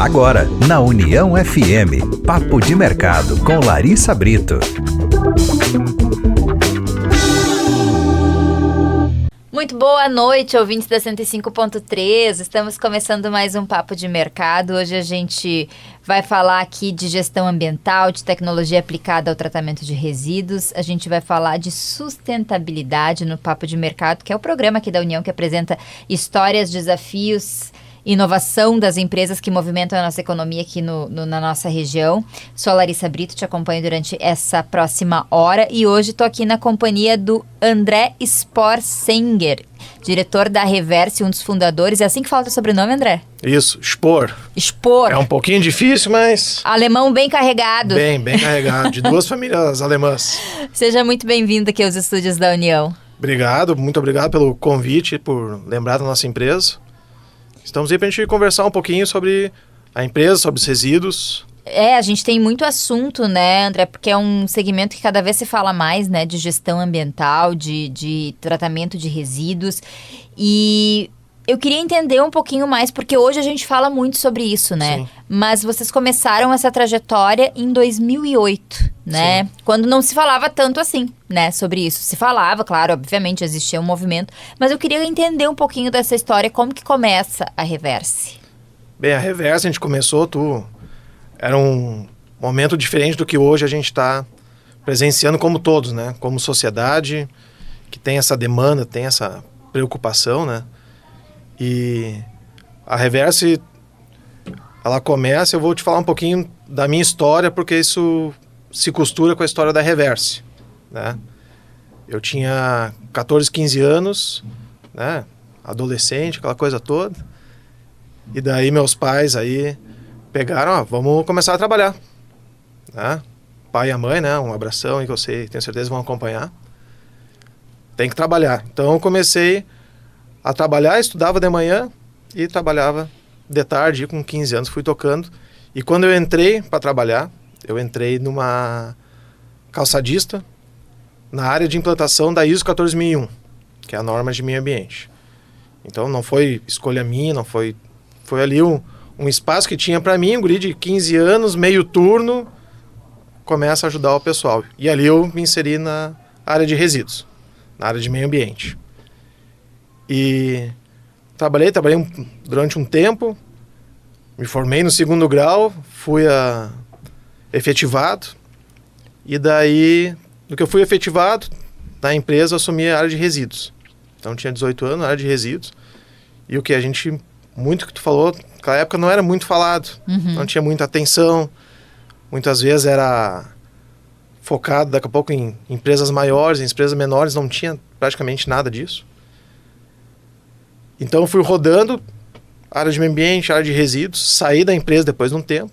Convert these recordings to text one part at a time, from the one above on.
Agora, na União FM, Papo de Mercado com Larissa Brito. Muito boa noite, ouvintes da 105.3. Estamos começando mais um Papo de Mercado. Hoje a gente vai falar aqui de gestão ambiental, de tecnologia aplicada ao tratamento de resíduos. A gente vai falar de sustentabilidade no Papo de Mercado, que é o programa aqui da União que apresenta histórias, desafios, inovação das empresas que movimentam a nossa economia aqui na nossa região. Sou a Larissa Brito, te acompanho durante essa próxima hora e hoje estou aqui na companhia do André Sporsenger, diretor da Reverse, um dos fundadores. É assim que fala o sobrenome, André? Isso, Spor. Spor. É um pouquinho difícil, mas... Alemão bem carregado. Bem carregado, de duas famílias alemãs. Seja muito bem-vindo aqui aos estúdios da União. Obrigado, muito obrigado pelo convite, por lembrar da nossa empresa. Estamos aí para a gente conversar um pouquinho sobre a empresa, sobre os resíduos. A gente tem muito assunto, né, André? Porque é um segmento que cada vez se fala mais, né, de gestão ambiental, de tratamento de resíduos. E eu queria entender um pouquinho mais, porque hoje a gente fala muito sobre isso, né? Sim. Mas vocês começaram essa trajetória em 2008, né? Sim. Quando não se falava tanto assim, né, sobre isso. Se falava, claro, obviamente existia um movimento, mas eu queria entender um pouquinho dessa história, como que começa a Reverse. Bem, a Reverse a gente começou, era um momento diferente do que hoje a gente está presenciando como todos, né? Como sociedade, que tem essa demanda, tem essa preocupação, né? E a Reverse, ela começa, eu vou te falar um pouquinho da minha história, porque isso se costura com a história da Reverse, né? Eu tinha 14, 15 anos, né? Adolescente, aquela coisa toda. E daí meus pais aí pegaram, vamos começar a trabalhar, né? Pai e a mãe, né? Um abração aí que eu sei, tenho certeza vão acompanhar. Tem que trabalhar. Então eu comecei a trabalhar, estudava de manhã e trabalhava de tarde, com 15 anos fui tocando. E quando eu entrei para trabalhar, eu entrei numa calçadista na área de implantação da ISO 14001, que é a norma de meio ambiente. Então não foi escolha minha, não foi ali um espaço que tinha para mim, um guri de 15 anos, meio turno, começa a ajudar o pessoal. E ali eu me inseri na área de resíduos, na área de meio ambiente. E trabalhei durante um tempo, me formei no 2º grau, fui efetivado, e daí, no que eu fui efetivado, na empresa eu assumi a área de resíduos. Então tinha 18 anos, na área de resíduos, e o que a gente, muito que tu falou, naquela época não era muito falado, não tinha muita atenção, muitas vezes era focado daqui a pouco em empresas maiores, em empresas menores, não tinha praticamente nada disso. Então eu fui rodando, área de meio ambiente, área de resíduos, saí da empresa depois de um tempo,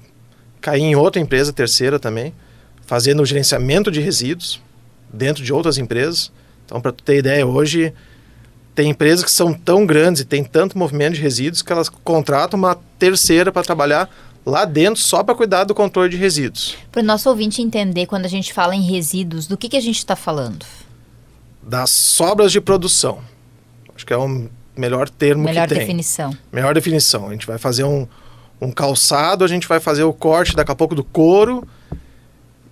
caí em outra empresa, terceira também, fazendo o gerenciamento de resíduos dentro de outras empresas. Então, para tu ter ideia, hoje tem empresas que são tão grandes e tem tanto movimento de resíduos que elas contratam uma terceira para trabalhar lá dentro só para cuidar do controle de resíduos. Para o nosso ouvinte entender, quando a gente fala em resíduos, do que a gente está falando? Das sobras de produção. Acho que é o melhor termo que tem. Melhor definição. A gente vai fazer um calçado, a gente vai fazer o corte daqui a pouco do couro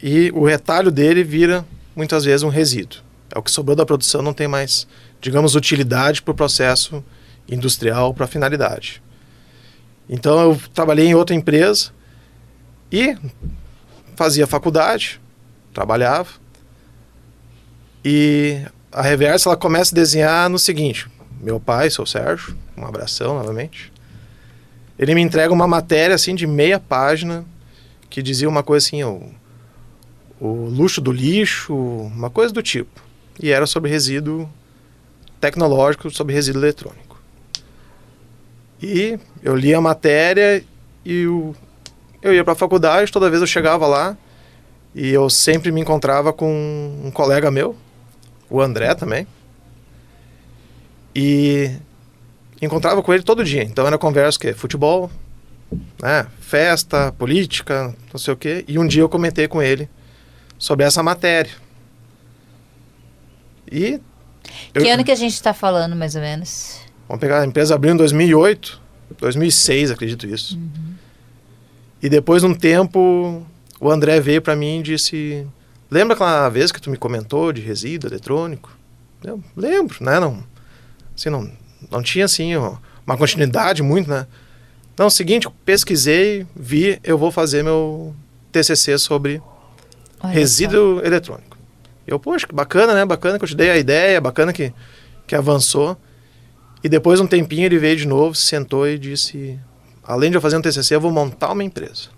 e o retalho dele vira muitas vezes um resíduo. É o que sobrou da produção, não tem mais, digamos, utilidade para o processo industrial, para a finalidade. Então eu trabalhei em outra empresa e fazia faculdade, trabalhava, e a Reverse ela começa a desenhar no seguinte: meu pai, seu Sérgio, um abração novamente, ele me entrega uma matéria assim de meia página que dizia uma coisa assim, o luxo do lixo, uma coisa do tipo. E era sobre resíduo tecnológico, sobre resíduo eletrônico. E eu li a matéria e eu ia para a faculdade, toda vez eu chegava lá e eu sempre me encontrava com um colega meu, o André também, e encontrava com ele todo dia. Então era conversa que futebol, né, festa, política, não sei o quê. E um dia eu comentei com ele sobre essa matéria. E que ano que a gente está falando, mais ou menos? Vamos pegar, a empresa abriu em 2008, 2006, acredito isso. E depois de um tempo, o André veio para mim e disse... Lembra aquela vez que tu me comentou de resíduo eletrônico? Eu lembro, né? Não, assim, não tinha, assim, uma continuidade muito, né? Não, é o seguinte, pesquisei, vi, eu vou fazer meu TCC sobre resíduo eletrônico. Eu, poxa, que bacana, né? Bacana que eu te dei a ideia, bacana que avançou. E depois de um tempinho ele veio de novo, se sentou e disse... Além de eu fazer um TCC, eu vou montar uma empresa.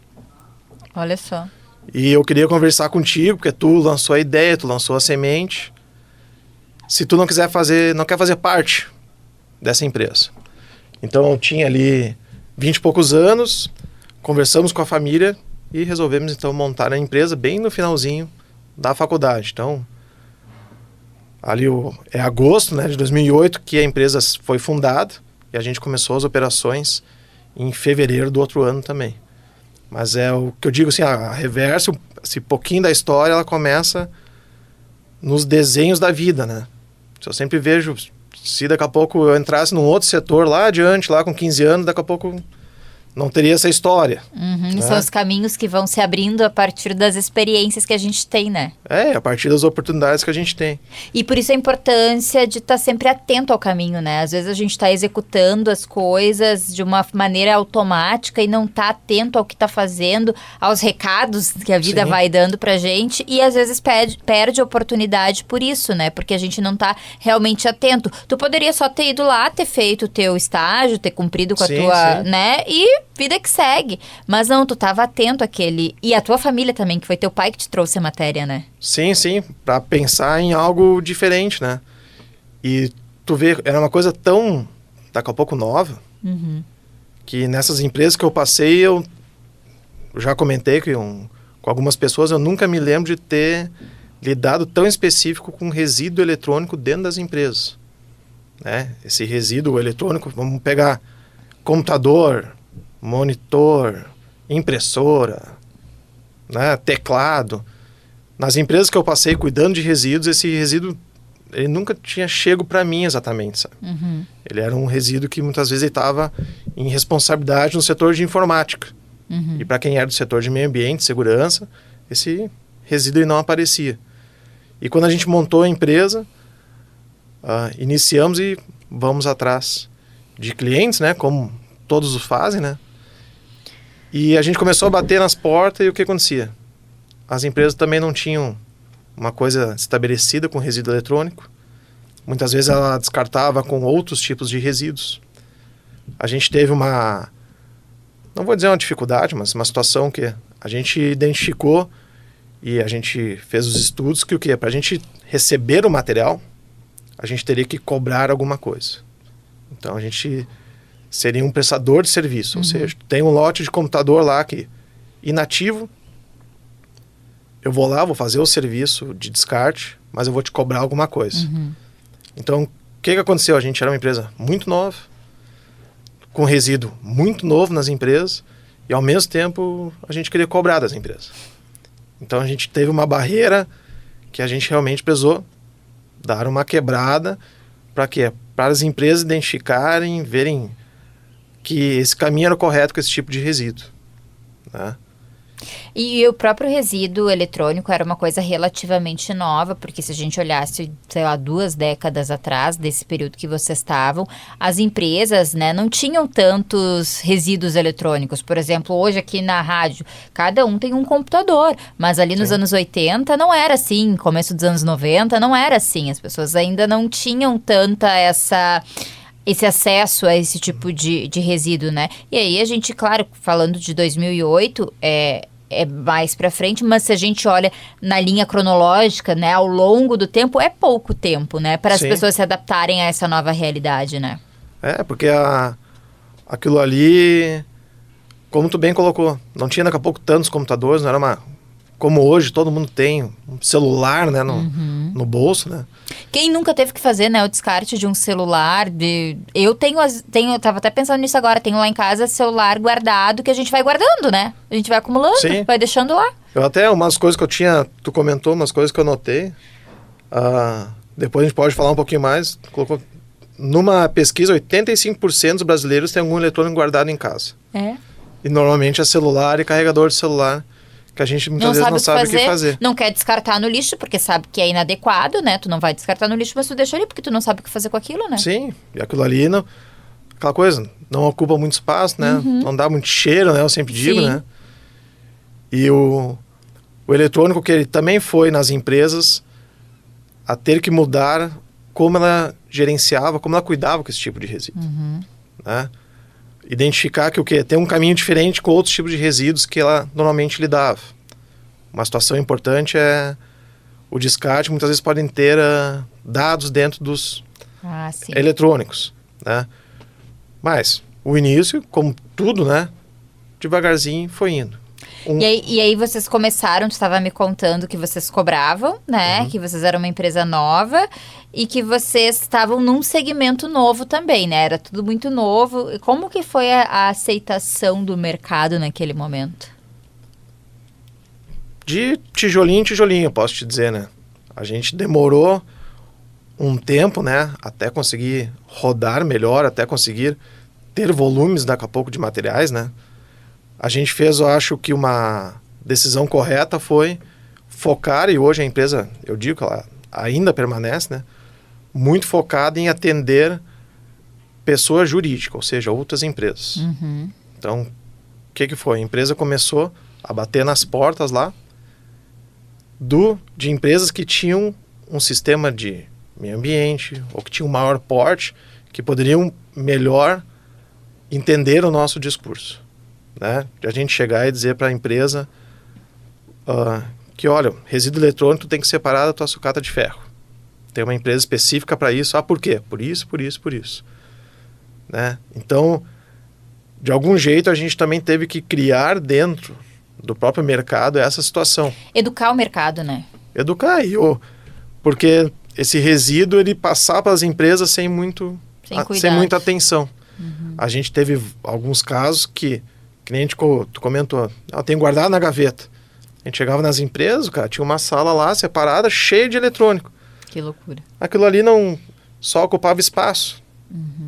Olha só. E eu queria conversar contigo, porque tu lançou a ideia, tu lançou a semente. Se tu não quer fazer parte dessa empresa. Então eu tinha ali 20 e poucos anos, conversamos com a família e resolvemos então montar a empresa bem no finalzinho da faculdade. Então, ali é agosto, né, de 2008 que a empresa foi fundada e a gente começou as operações em fevereiro do outro ano também. Mas é o que eu digo assim, a Reverse, esse pouquinho da história, ela começa nos desenhos da vida, né? Eu sempre vejo, se daqui a pouco eu entrasse num outro setor lá adiante, lá com 15 anos, daqui a pouco não teria essa história. Né? São os caminhos que vão se abrindo a partir das experiências que a gente tem, né? A partir das oportunidades que a gente tem. E por isso a importância de estar sempre atento ao caminho, né? Às vezes a gente está executando as coisas de uma maneira automática e não está atento ao que está fazendo, aos recados que a vida vai dando pra gente, e às vezes perde oportunidade por isso, né? Porque a gente não está realmente atento. Tu poderia só ter ido lá, ter feito o teu estágio, ter cumprido com a tua, né? E vida que segue. Mas não, tu estava atento àquele... E a tua família também, que foi teu pai que te trouxe a matéria, né? Sim, para pensar em algo diferente, né? E tu vê, era uma coisa tão, daqui a pouco, nova, que nessas empresas que eu passei, eu já comentei com algumas pessoas, eu nunca me lembro de ter lidado tão específico com resíduo eletrônico dentro das empresas. Né? Esse resíduo eletrônico, vamos pegar computador, monitor, impressora, né? Teclado. Nas empresas que eu passei cuidando de resíduos, esse resíduo ele nunca tinha chego para mim exatamente, sabe? Ele era um resíduo que muitas vezes estava em responsabilidade no setor de informática. E para quem era do setor de meio ambiente, segurança, esse resíduo ele não aparecia. E quando a gente montou a empresa, iniciamos e vamos atrás de clientes, né? Como todos o fazem, né? E a gente começou a bater nas portas e o que acontecia? As empresas também não tinham uma coisa estabelecida com resíduo eletrônico. Muitas vezes ela descartava com outros tipos de resíduos. A gente teve não vou dizer uma dificuldade, mas uma situação que a gente identificou e a gente fez os estudos que o quê? Para a gente receber o material, a gente teria que cobrar alguma coisa. Então a gente seria um prestador de serviço, ou seja, tem um lote de computador lá que inativo, eu vou lá, vou fazer o serviço de descarte, mas eu vou te cobrar alguma coisa. Então, o que aconteceu? A gente era uma empresa muito nova, com resíduo muito novo nas empresas, e ao mesmo tempo a gente queria cobrar das empresas. Então a gente teve uma barreira que a gente realmente precisou dar uma quebrada para quê? Para as empresas identificarem, verem que esse caminho era correto com esse tipo de resíduo, né? E o próprio resíduo eletrônico era uma coisa relativamente nova, porque se a gente olhasse, sei lá, 2 décadas atrás, desse período que vocês estavam, as empresas, né, não tinham tantos resíduos eletrônicos. Por exemplo, hoje aqui na rádio, cada um tem um computador, mas ali nos anos 80 não era assim, começo dos anos 90 não era assim, as pessoas ainda não tinham tanta esse acesso a esse tipo de resíduo, né? E aí a gente, claro, falando de 2008, é mais pra frente, mas se a gente olha na linha cronológica, né, ao longo do tempo, é pouco tempo, né? Para as pessoas se adaptarem a essa nova realidade, né? Porque aquilo ali, como tu bem colocou, não tinha daqui a pouco tantos computadores, não era como hoje todo mundo tem um celular, né, no bolso, né? Quem nunca teve que fazer, né, o descarte de um celular? Eu tava até pensando nisso agora, tenho lá em casa celular guardado que a gente vai guardando, né? A gente vai acumulando, vai deixando lá. Eu até, umas coisas que eu tinha, tu comentou, umas coisas que eu notei, depois a gente pode falar um pouquinho mais, colocou, numa pesquisa, 85% dos brasileiros têm algum eletrônico guardado em casa. E normalmente é celular e carregador de celular, que a gente muitas vezes não sabe o que fazer. Não quer descartar no lixo, porque sabe que é inadequado, né? Tu não vai descartar no lixo, mas tu deixa ali, porque tu não sabe o que fazer com aquilo, né? Sim, e aquilo ali, não, aquela coisa, não ocupa muito espaço, né? Não dá muito cheiro, né? Eu sempre digo, Sim. né? E o eletrônico, que ele também foi nas empresas a ter que mudar como ela gerenciava, como ela cuidava com esse tipo de resíduo. Né? Identificar que o quê? Tem um caminho diferente com outros tipos de resíduos que ela normalmente lidava. Uma situação importante é o descarte. Muitas vezes podem ter dados dentro dos Sim. eletrônicos. Né? Mas o início, como tudo, né? Devagarzinho foi indo. E aí vocês começaram, tu estava me contando que vocês cobravam, né? Que vocês eram uma empresa nova e que vocês estavam num segmento novo também, né? Era tudo muito novo. E como que foi a aceitação do mercado naquele momento? De tijolinho em tijolinho, eu posso te dizer, né? A gente demorou um tempo, né? Até conseguir rodar melhor, até conseguir ter volumes daqui a pouco de materiais, né? A gente fez, eu acho que uma decisão correta foi focar, e hoje a empresa, eu digo que ela ainda permanece, né? Muito focada em atender pessoa jurídica, ou seja, outras empresas. Então, o que foi? A empresa começou a bater nas portas lá de empresas que tinham um sistema de meio ambiente, ou que tinham um maior porte, que poderiam melhor entender o nosso discurso. Né? De a gente chegar e dizer para a empresa que, olha, resíduo eletrônico tem que separar da tua sucata de ferro. Tem uma empresa específica para isso. Por quê? Por isso, por isso, por isso. Né? Então, de algum jeito, a gente também teve que criar dentro do próprio mercado essa situação. Educar o mercado, né? Educar, porque esse resíduo ele passar para as empresas sem muita atenção. A gente teve alguns casos que nem tu comentou, eu tenho guardado na gaveta. A gente chegava nas empresas, cara, tinha uma sala lá separada, cheia de eletrônico. Que loucura. Aquilo ali não só ocupava espaço.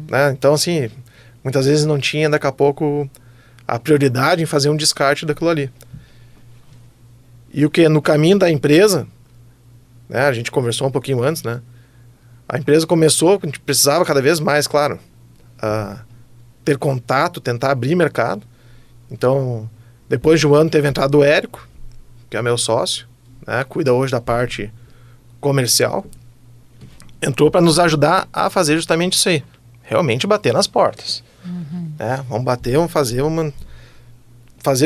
Né? Então, assim, muitas vezes não tinha, daqui a pouco, a prioridade em fazer um descarte daquilo ali. E o que? No caminho da empresa, né, a gente conversou um pouquinho antes, né? A empresa começou, a gente precisava cada vez mais, claro, ter contato, tentar abrir mercado. Então, depois de um ano teve entrado o Érico, que é meu sócio, né, cuida hoje da parte comercial. Entrou para nos ajudar a fazer justamente isso aí. Realmente bater nas portas. Né? Vamos bater, vamos fazer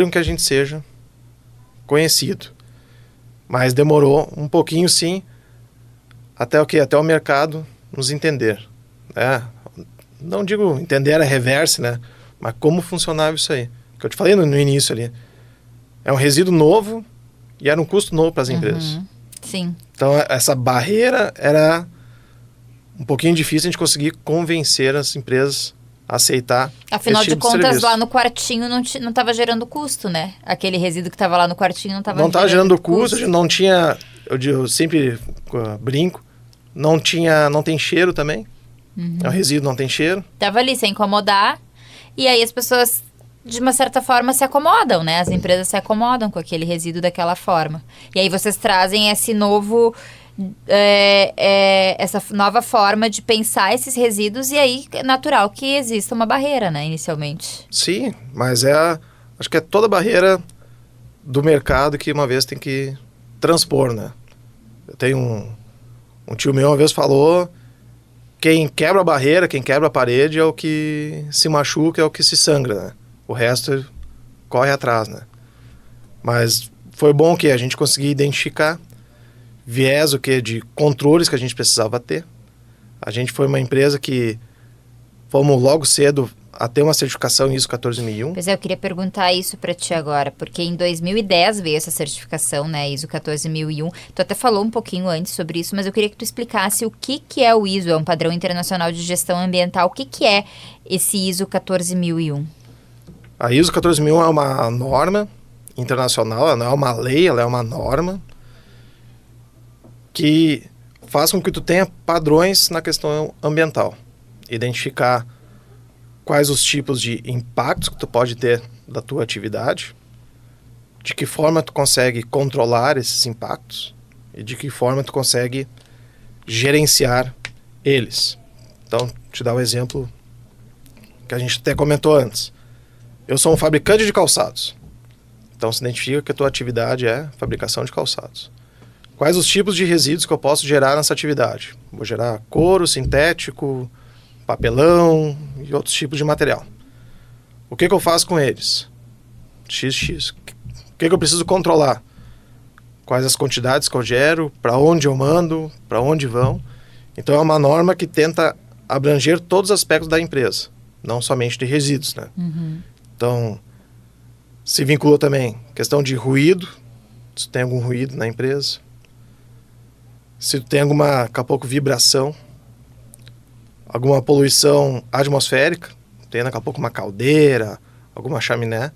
com que a gente seja conhecido. Mas demorou um pouquinho, sim, até o quê? Até o mercado nos entender. Né? Não digo entender a reverse, né? Mas como funcionava isso aí. Que eu te falei no início ali. É um resíduo novo e era um custo novo para as empresas. Sim. Então, essa barreira era um pouquinho difícil a gente conseguir convencer as empresas a aceitar. Afinal esse de tipo de contas, serviço. lá no quartinho não estava gerando custo, né? Aquele resíduo que estava lá no quartinho não estava gerando custo. A gente não tinha, eu sempre brinco, não tem cheiro também. É um resíduo, não tem cheiro. Tava ali sem incomodar. E aí as pessoas, de uma certa forma, se acomodam, né? As empresas se acomodam com aquele resíduo daquela forma. E aí vocês trazem esse novo... essa nova forma de pensar esses resíduos, e aí é natural que exista uma barreira, né, inicialmente. Sim, mas acho que é toda barreira do mercado que uma vez tem que transpor, né? Eu tenho um tio meu uma vez falou, quem quebra a barreira, quem quebra a parede é o que se machuca, é o que se sangra, né? O resto corre atrás, né? Mas foi bom que a gente conseguia identificar viés de controles que a gente precisava ter. A gente foi uma empresa que fomos logo cedo a ter uma certificação ISO 14001. Pois é, eu queria perguntar isso para ti agora, porque em 2010 veio essa certificação, né, ISO 14001. Tu até falou um pouquinho antes sobre isso, mas eu queria que tu explicasse o que é o ISO, é um padrão internacional de gestão ambiental. O que é esse ISO 14001? A ISO 14001 é uma norma internacional, ela não é uma lei, ela é uma norma que faz com que tu tenha padrões na questão ambiental. Identificar quais os tipos de impactos que tu pode ter da tua atividade, de que forma tu consegue controlar esses impactos e de que forma tu consegue gerenciar eles. Então, te dar um exemplo que a gente até comentou antes. Eu sou um fabricante de calçados. Então, se identifica que a tua atividade é fabricação de calçados. Quais os tipos de resíduos que eu posso gerar nessa atividade? Vou gerar couro sintético, papelão e outros tipos de material. O que eu faço com eles? XX. O que eu preciso controlar? Quais as quantidades que eu gero, para onde eu mando, para onde vão. Então é uma norma que tenta abranger todos os aspectos da empresa, não somente de resíduos, né? Então, se vincula também questão de ruído, se tem algum ruído na empresa, se tem alguma, daqui a pouco, vibração, alguma poluição atmosférica, tem daqui a pouco uma caldeira, alguma chaminé.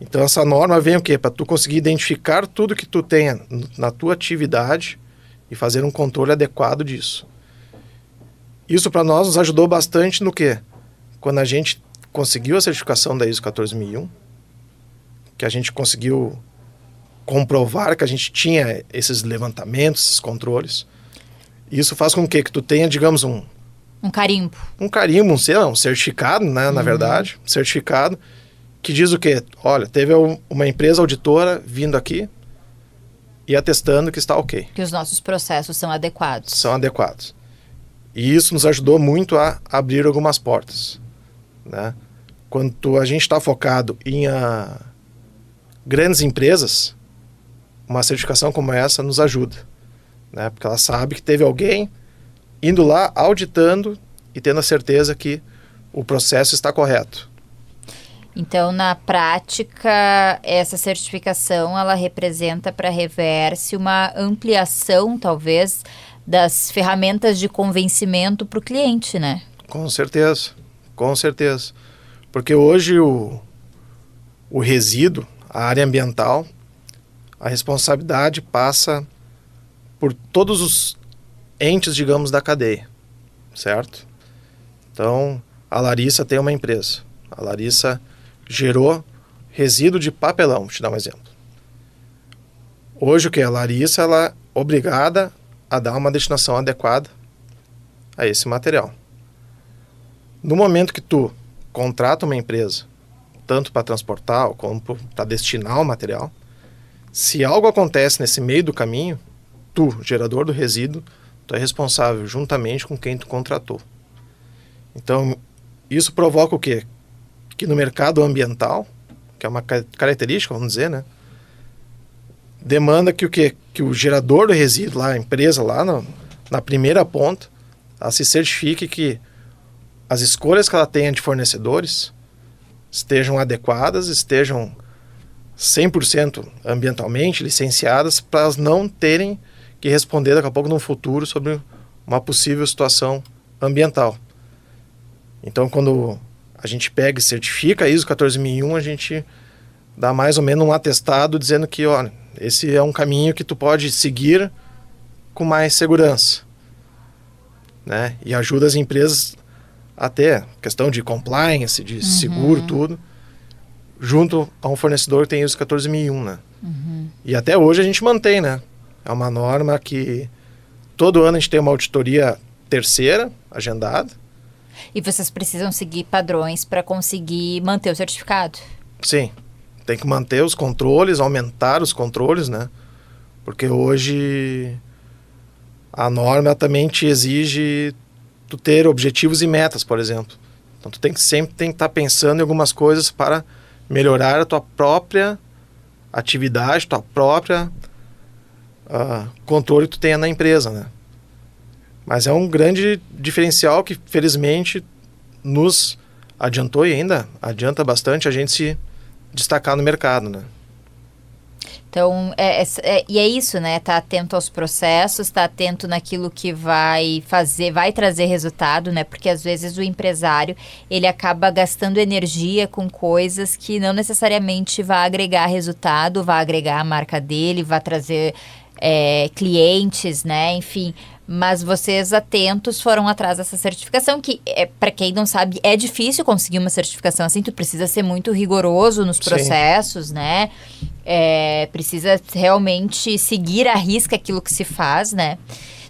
Então essa norma vem o quê? Para tu conseguir identificar tudo que tu tenha na tua atividade e fazer um controle adequado disso. Isso para nós nos ajudou bastante no quê? Quando a gente conseguiu a certificação da ISO 14001, que a gente conseguiu comprovar que a gente tinha esses levantamentos, esses controles. Isso faz com que tu tenha, digamos, um carimbo. Um carimbo, um certificado, né, na verdade, um certificado que diz o quê? Olha, teve uma empresa auditora vindo aqui e atestando que está ok. Que os nossos processos são adequados. São adequados. E isso nos ajudou muito a abrir algumas portas, né? Quando a gente está focado em grandes empresas, uma certificação como essa nos ajuda, né? Porque ela sabe que teve alguém indo lá, auditando e tendo a certeza que o processo está correto. Então, na prática, essa certificação, ela representa para a Reverse uma ampliação, talvez, das ferramentas de convencimento para o cliente, né? Com certeza, com certeza. Porque hoje o resíduo, a área ambiental, a responsabilidade passa por todos os entes, digamos, da cadeia, certo? Então, a Larissa tem uma empresa. A Larissa gerou resíduo de papelão, vou te dar um exemplo. Hoje o que? A Larissa, ela é obrigada a dar uma destinação adequada a esse material. No momento que tu contrata uma empresa, tanto para transportar como para destinar o material, se algo acontece nesse meio do caminho, tu, gerador do resíduo, tu é responsável juntamente com quem tu contratou. Então, isso provoca o quê? Que no mercado ambiental, que é uma característica, vamos dizer, né? Demanda que o quê? Que o gerador do resíduo, lá, a empresa lá na primeira ponta, ela se certifique que as escolhas que ela tenha de fornecedores estejam adequadas, estejam 100% ambientalmente licenciadas, para elas não terem que responder daqui a pouco no futuro sobre uma possível situação ambiental. Então, quando a gente pega e certifica a ISO 14001, a gente dá mais ou menos um atestado dizendo que, olha, esse é um caminho que tu pode seguir com mais segurança, né? E ajuda as empresas até questão de compliance, de seguro, tudo, junto a um fornecedor que tem ISO 14001, né? E até hoje a gente mantém, né? É uma norma que todo ano a gente tem uma auditoria terceira agendada. E vocês precisam seguir padrões para conseguir manter o certificado? Sim, tem que manter os controles, aumentar os controles, né? Porque hoje a norma também te exige tu ter objetivos e metas, por exemplo. Então tu sempre tem que estar pensando em algumas coisas para melhorar a tua própria atividade, tua própria controle que tu tenha na empresa, né? Mas é um grande diferencial que, felizmente, nos adiantou e ainda adianta bastante a gente se destacar no mercado, né? Então, e é isso, né? Tá atento aos processos, tá atento naquilo que vai trazer resultado, né? Porque às vezes o empresário, ele acaba gastando energia com coisas que não necessariamente vai agregar resultado, vai agregar a marca dele, vai trazer clientes, né? Enfim, Mas vocês atentos foram atrás dessa certificação, que, para quem não sabe, é difícil conseguir uma certificação assim. Tu precisa ser muito rigoroso nos processos, né? Precisa realmente seguir à risca aquilo que se faz, né?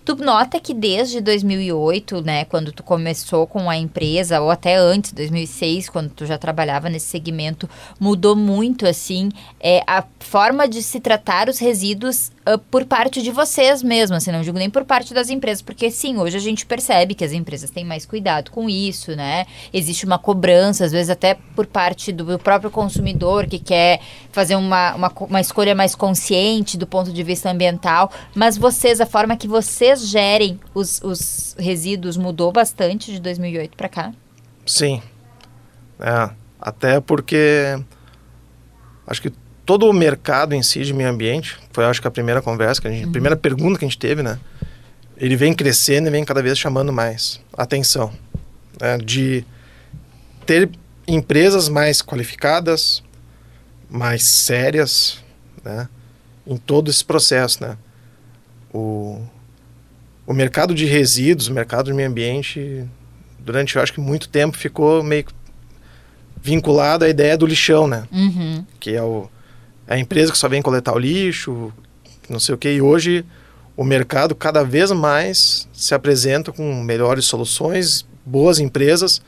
Tu nota que desde 2008, né, quando tu começou com a empresa, ou até antes, 2006, quando tu já trabalhava nesse segmento, mudou muito, assim, a forma de se tratar os resíduos por parte de vocês mesmos, assim, não digo nem por parte das empresas, porque sim, hoje a gente percebe que as empresas têm mais cuidado com isso, né? Existe uma cobrança, às vezes até por parte do próprio consumidor que quer fazer uma escolha mais consciente do ponto de vista ambiental, mas vocês, a forma que vocês gerem os resíduos mudou bastante de 2008 para cá? Sim. Até porque acho que todo o mercado em si de meio ambiente, foi acho que a primeira conversa, a primeira pergunta que a gente teve, né? Ele vem crescendo e vem cada vez chamando mais atenção, né? De ter empresas mais qualificadas, mais sérias, né? Em todo esse processo, né? O mercado de resíduos, o mercado de meio ambiente, durante, eu acho que muito tempo, ficou meio vinculado à ideia do lixão, né? Que é a empresa que só vem coletar o lixo, não sei o quê. E hoje o mercado cada vez mais se apresenta com melhores soluções, boas empresas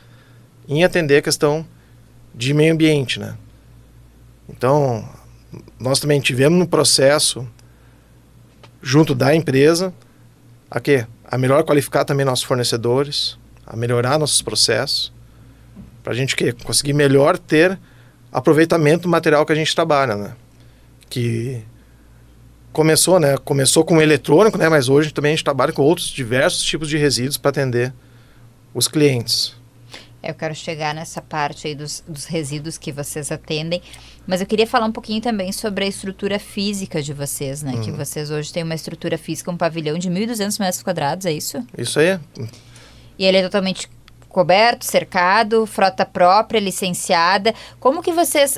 em atender a questão de meio ambiente, né? Então, nós também tivemos no processo, junto da empresa, a melhor qualificar também nossos fornecedores, a melhorar nossos processos, para a gente conseguir melhor ter aproveitamento do material que a gente trabalha, né? Que começou com o eletrônico, né? Mas hoje também a gente trabalha com outros diversos tipos de resíduos para atender os clientes. Eu quero chegar nessa parte aí dos resíduos que vocês atendem, mas eu queria falar um pouquinho também sobre a estrutura física de vocês, né? Que vocês hoje têm uma estrutura física, um pavilhão de 1.200 metros quadrados, é isso? Isso aí. E ele é totalmente coberto, cercado, frota própria, licenciada. Como que vocês...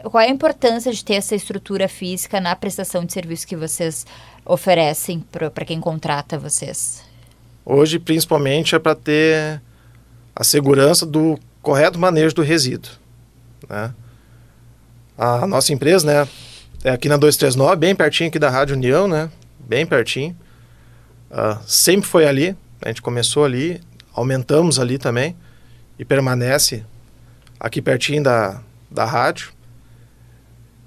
qual é a importância de ter essa estrutura física na prestação de serviço que vocês oferecem para quem contrata vocês? Hoje, principalmente, é para ter a segurança do correto manejo do resíduo, né? A nossa empresa, né, é aqui na 239, bem pertinho aqui da Rádio União, né? Bem pertinho. Sempre foi ali, a gente começou ali, aumentamos ali também e permanece aqui pertinho da rádio.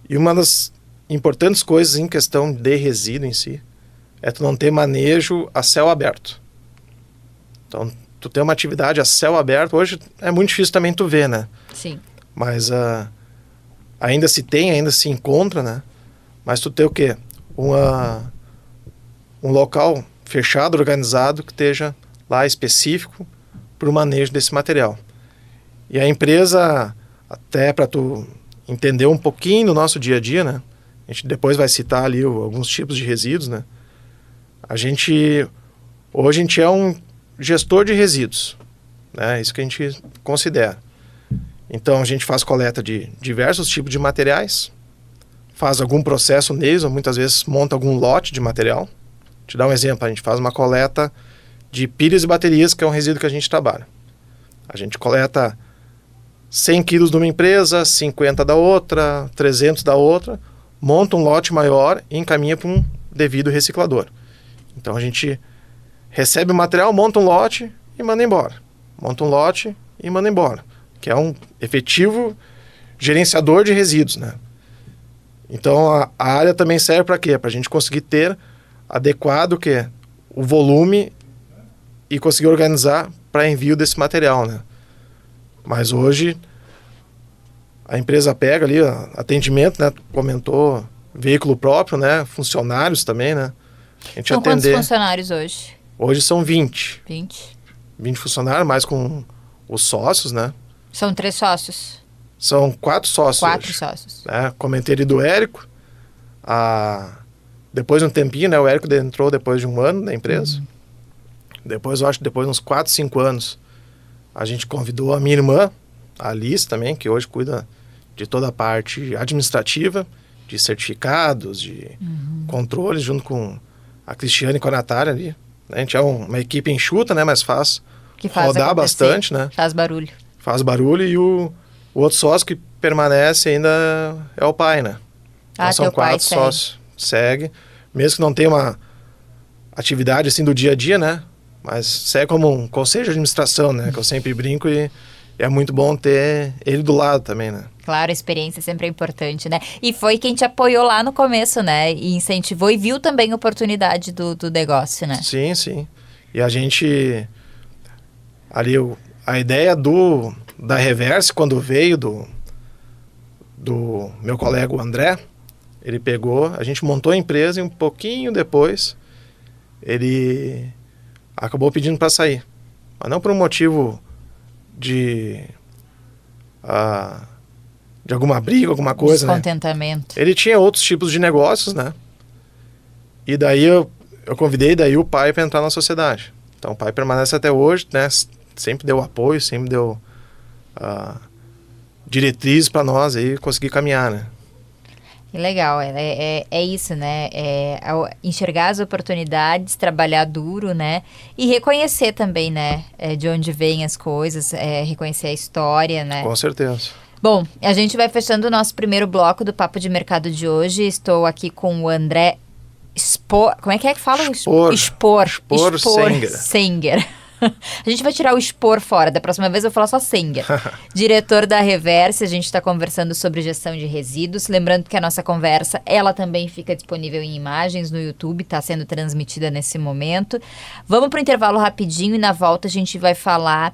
E uma das importantes coisas em questão de resíduo em si é tu não ter manejo a céu aberto. Então, tu ter uma atividade a céu aberto, hoje é muito difícil também tu ver, né? Sim. Mas ainda se encontra, né? Mas tu ter o quê? Um local fechado, organizado, que esteja lá específico para o manejo desse material. E a empresa, até para tu entender um pouquinho do nosso dia a dia, né? A gente depois vai citar ali alguns tipos de resíduos, né? Hoje a gente é um gestor de resíduos, né? Isso que a gente considera. Então a gente faz coleta de diversos tipos de materiais, faz algum processo neles, ou muitas vezes monta algum lote de material. Te dar um exemplo, a gente faz uma coleta de pilhas e baterias, que é um resíduo que a gente trabalha. A gente coleta 100 quilos de uma empresa, 50 da outra, 300 da outra, monta um lote maior e encaminha para um devido reciclador. Então a gente recebe o material, monta um lote e manda embora. Monta um lote e manda embora. Que é um efetivo gerenciador de resíduos, né? Então a área também serve para quê? Para a gente conseguir ter adequado o volume e conseguir organizar para envio desse material, né? Mas hoje a empresa pega ali atendimento, né? Comentou veículo próprio, né? Funcionários também, né? A gente São quantos funcionários hoje? Hoje são 20. 20 funcionários, mais com os sócios, né? São 3 sócios? São 4 sócios 4 hoje, sócios. né? Comentei ali do Érico. Depois de um tempinho, né? O Érico entrou depois de um ano na empresa. Depois, eu acho que depois de uns 4, 5 anos, a gente convidou a minha irmã, a Alice também, que hoje cuida de toda a parte administrativa, de certificados, de controles, junto com a Cristiane e com a Natália ali, A gente é uma equipe enxuta, né? Mas faz rodar acontecer, bastante, né? Faz barulho. Faz barulho e o outro sócio que permanece ainda é o pai, né? Então, são teu pai 4 sócios. Segue. Mesmo que não tenha uma atividade assim do dia a dia, né? Mas segue como um conselho de administração, né? Que eu sempre brinco e é muito bom ter ele do lado também, né? Claro, a experiência sempre é importante, né? E foi quem te apoiou lá no começo, né? E incentivou e viu também a oportunidade do negócio, né? Sim, sim. E a gente... Ali, a ideia da Reverse, quando veio do meu colega o André, ele pegou, a gente montou a empresa e um pouquinho depois ele acabou pedindo para sair. Mas não por um motivo de alguma briga, alguma coisa, né? Descontentamento. Ele tinha outros tipos de negócios, né? E daí eu convidei daí o pai para entrar na sociedade. Então o pai permanece até hoje, né? Sempre deu apoio, sempre deu diretrizes para nós aí conseguir caminhar, né? Que legal, é isso, né? Enxergar as oportunidades, trabalhar duro, né? E reconhecer também, né? De onde vêm as coisas, reconhecer a história, né? Com certeza. Bom, a gente vai fechando o nosso primeiro bloco do Papo de Mercado de hoje. Estou aqui com o André como é que fala? Expor Senger. A gente vai tirar o expor fora, da próxima vez eu vou falar só Senger. Diretor da Reverse, a gente está conversando sobre gestão de resíduos. Lembrando que a nossa conversa, ela também fica disponível em imagens no YouTube, está sendo transmitida nesse momento. Vamos para o intervalo rapidinho e na volta a gente vai falar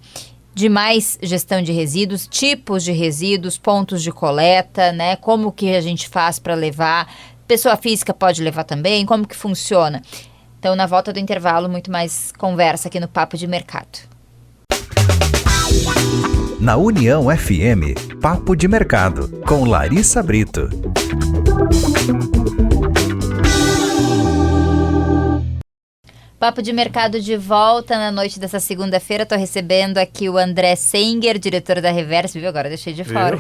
de mais gestão de resíduos, tipos de resíduos, pontos de coleta, né? Como que a gente faz para levar, pessoa física pode levar também, como que funciona. Então, na volta do intervalo, muito mais conversa aqui no Papo de Mercado. Na União FM, Papo de Mercado, com Larissa Brito. Papo de Mercado de volta na noite dessa segunda-feira. Estou recebendo aqui o André Senger, diretor da Reverse. Viu? Agora deixei de fora.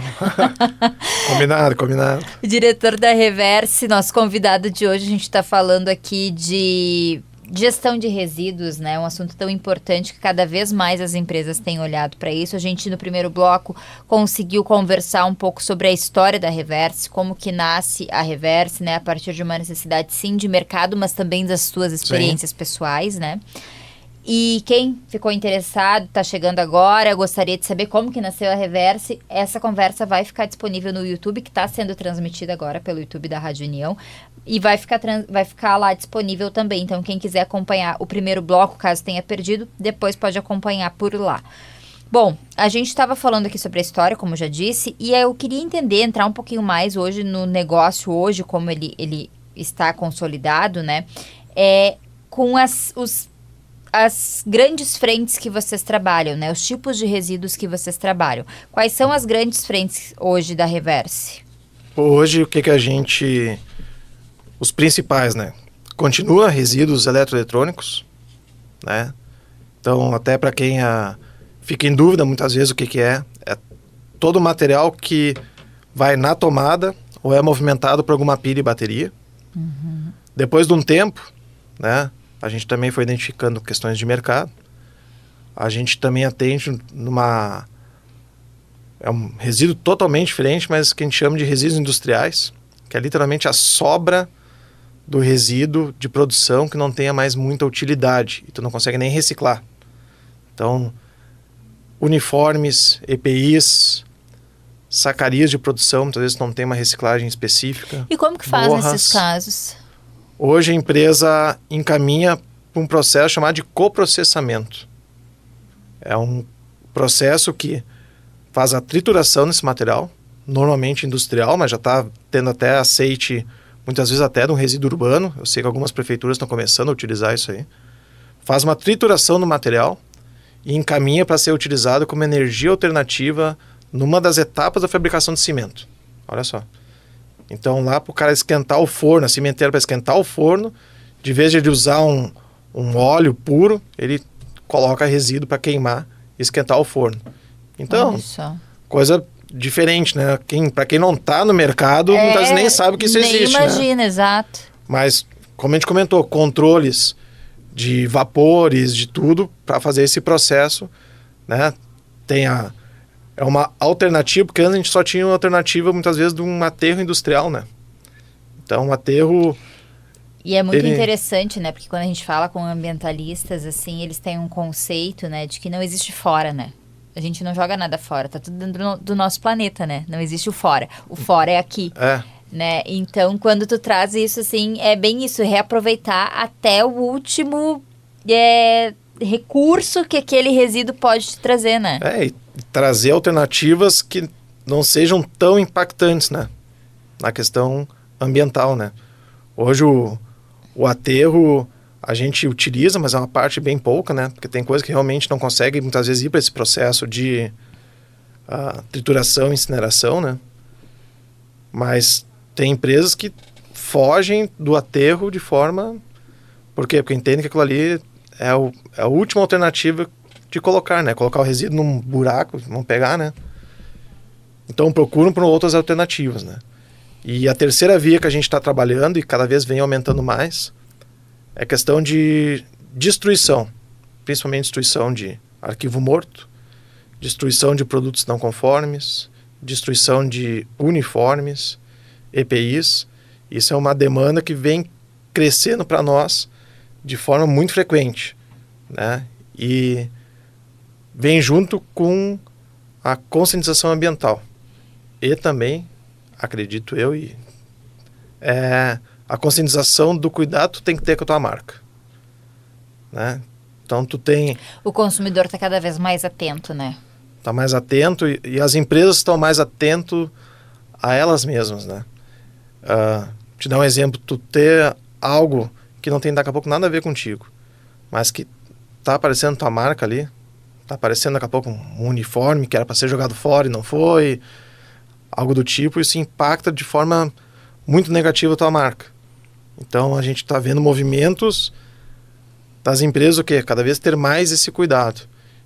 Combinado. Diretor da Reverse, nosso convidado de hoje. A gente está falando aqui de gestão de resíduos, né? Um assunto tão importante que cada vez mais as empresas têm olhado para isso. A gente, no primeiro bloco, conseguiu conversar um pouco sobre a história da Reverse, como que nasce a Reverse, né? A partir de uma necessidade, sim, de mercado, mas também das suas experiências pessoais, né? E quem ficou interessado, está chegando agora, gostaria de saber como que nasceu a Reverse, essa conversa vai ficar disponível no YouTube, que está sendo transmitida agora pelo YouTube da Rádio União, e vai ficar lá disponível também. Então, quem quiser acompanhar o primeiro bloco, caso tenha perdido, depois pode acompanhar por lá. Bom, a gente estava falando aqui sobre a história, como já disse, e eu queria entrar um pouquinho mais hoje no negócio, hoje, como ele está consolidado, né? Com as grandes frentes que vocês trabalham, né? Os tipos de resíduos que vocês trabalham. Quais são as grandes frentes hoje da Reverse? Hoje, o que a gente... Os principais, né? Continua resíduos eletroeletrônicos, né? Então, até para quem fica em dúvida muitas vezes o que é todo o material que vai na tomada ou é movimentado por alguma pilha e bateria. Uhum. Depois de um tempo, né? A gente também foi identificando questões de mercado. A gente também atende é um resíduo totalmente diferente, mas que a gente chama de resíduos industriais, que é literalmente a sobra do resíduo de produção que não tenha mais muita utilidade e tu não consegue nem reciclar. Então, uniformes, EPIs, sacarias de produção, muitas vezes não tem uma reciclagem específica. E como que faz nesses casos? Hoje a empresa encaminha para um processo chamado de coprocessamento. É um processo que faz a trituração desse material, normalmente industrial, mas já está tendo até aceite, muitas vezes até de um resíduo urbano. Eu sei que algumas prefeituras estão começando a utilizar isso aí. Faz uma trituração do material e encaminha para ser utilizado como energia alternativa numa das etapas da fabricação de cimento. Olha só. Então, lá para o cara esquentar o forno, a cimenteira para esquentar o forno, de vez de ele usar um óleo puro, ele coloca resíduo para queimar e esquentar o forno. Então, coisa diferente, né? Para quem não está no mercado, muitas vezes nem sabe que isso existe. Nem imagina, né? Exato. Mas, como a gente comentou, controles de vapores, de tudo, para fazer esse processo, né? É uma alternativa, porque antes a gente só tinha uma alternativa, muitas vezes, de um aterro industrial, né? Então, o aterro... E é muito interessante, né? Porque quando a gente fala com ambientalistas, assim, eles têm um conceito, né? De que não existe fora, né? A gente não joga nada fora, tá tudo dentro do nosso planeta, né? Não existe o fora. O fora é aqui. Né? Então, quando tu traz isso, assim, é bem isso, reaproveitar até o último recurso que aquele resíduo pode te trazer, né? E trazer alternativas que não sejam tão impactantes, né? Na questão ambiental, né? Hoje o aterro a gente utiliza, mas é uma parte bem pouca, né? Porque tem coisa que realmente não consegue muitas vezes ir para esse processo de trituração, incineração, né? Mas tem empresas que fogem do aterro de forma... Por quê? Porque entendem que aquilo ali é a última alternativa de colocar, né? Colocar o resíduo num buraco, não pegar, né? Então procuram por outras alternativas, né? E a terceira via que a gente está trabalhando, e cada vez vem aumentando mais, é a questão de destruição. Principalmente destruição de arquivo morto, destruição de produtos não conformes, destruição de uniformes, EPIs. Isso é uma demanda que vem crescendo para nós de forma muito frequente, né? E vem junto com a conscientização ambiental. E também, acredito eu, a conscientização do cuidado tu tem que ter com a tua marca, né? Então tu tem... O consumidor está cada vez mais atento, né? Está mais atento e as empresas estão mais atentas a elas mesmas, né? Te dar um exemplo, tu ter algo que não tem daqui a pouco nada a ver contigo, mas que tá aparecendo tua marca ali, tá aparecendo daqui a pouco um uniforme que era para ser jogado fora e não foi, algo do tipo, isso impacta de forma muito negativa a tua marca. Então a gente está vendo movimentos das empresas, o quê? Cada vez ter mais esse cuidado.